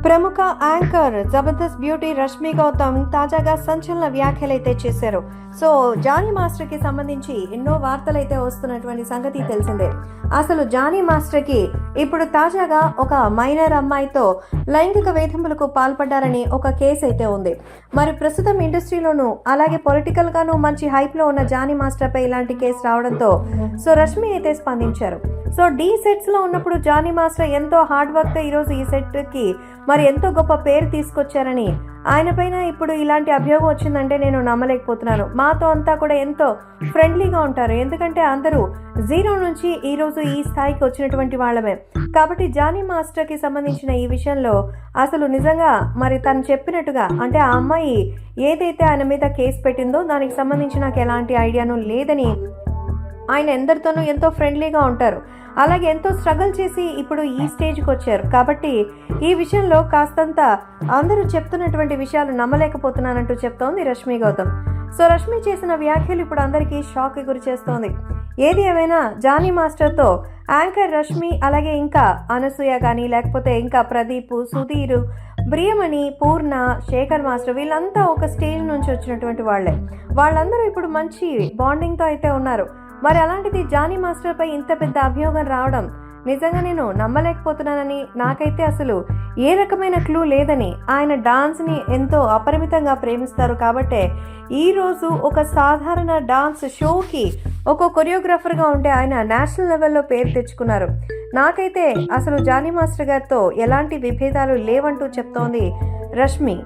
ప్రముఖ anchor Jabardasth beauty Rashmi Gautam తాజాగా సంచలన వ్యాఖ్యలైతే చేశారు. సో జానీ మాస్టర్ కి సంబంధించి ఎన్నో వార్తలైతే వస్తున్నటువంటి సంగతి తెలిసిందే. అసలు జానీ మాస్టర్ కి ఇప్పుడు తాజాగా ఒక మైనర్ అమ్మాయితో లైంగిక వేధింపులకు పాల్పడ్డారని ఒక కేసు అయితే ఉంది. మరి ప్రస్తుతం ఇండస్ట్రీలోనూ అలాగే పొలిటికల్ గాను మంచి హైప్ లో ఉన్న జానీ మాస్టర్ పై ఇలాంటి కేసు రావడంతో సో రష్మి అయితే స్పందించారు. సో డి సెట్స్ లో ఉన్నప్పుడు జానీ మాస్టర్ ఎంతో హార్డ్ వర్క్ తో ఈరోజు ఈ సెట్ కి మరి ఎంతో గొప్ప పేరు తీసుకొచ్చారని, ఆయన పైన ఇప్పుడు ఇలాంటి అభియోగం వచ్చిందంటే నేను నమ్మలేకపోతున్నాను. మాతో అంతా కూడా ఎంతో ఫ్రెండ్లీగా ఉంటారు, ఎందుకంటే అందరూ జీరో నుంచి ఈ రోజు ఈ స్థాయికి వచ్చినటువంటి వాళ్ళమే. కాబట్టి జానీ మాస్టర్ కి సంబంధించిన ఈ విషయంలో అసలు నిజంగా మరి తను చెప్పినట్టుగా అంటే ఆ అమ్మాయి ఏదైతే ఆయన మీద కేసు పెట్టిందో దానికి సంబంధించి నాకు ఎలాంటి ఐడియాను లేదని, ఆయన ఎందరితోనూ ఎంతో ఫ్రెండ్లీగా ఉంటారు, అలాగే ఎంతో స్ట్రగుల్ చేసి ఇప్పుడు ఈ స్టేజ్కి వచ్చారు. కాబట్టి ఈ విషయంలో కాస్తంత అందరూ చెప్తున్నటువంటి విషయాలు నమ్మలేకపోతున్నానంటూ చెప్తోంది రష్మి గౌతమ్. సో రష్మి చేసిన వ్యాఖ్యలు ఇప్పుడు అందరికీ షాక్కి గురి చేస్తోంది. ఏది ఏమైనా జానీ మాస్టర్తో యాంకర్ రష్మి అలాగే ఇంకా అనసూయ కానీ లేకపోతే ఇంకా ప్రదీప్, సుధీర్, బ్రియమణి, పూర్ణ, శేఖర్ మాస్టర్ వీళ్ళంతా ఒక స్టేజ్ నుంచి వచ్చినటువంటి వాళ్ళే. వాళ్ళందరూ ఇప్పుడు మంచి బాండింగ్తో అయితే ఉన్నారు. మరి అలాంటిది జానీ మాస్టర్ పై ఇంత పెద్ద అభియోగం రావడం నిజంగా నేను నమ్మలేకపోతున్నానని, నాకైతే అసలు ఏ రకమైన క్లూ లేదని, ఆయన డాన్స్ని ఎంతో అపరిమితంగా ప్రేమిస్తారు కాబట్టే ఈరోజు ఒక సాధారణ డాన్స్ షోకి ఒక కొరియోగ్రాఫర్గా ఉంటే ఆయన నేషనల్ లెవెల్లో పేరు తెచ్చుకున్నారు. నాకైతే అసలు జానీ మాస్టర్ గారితో ఎలాంటి విభేదాలు లేవంటూ చెప్తోంది రష్మి.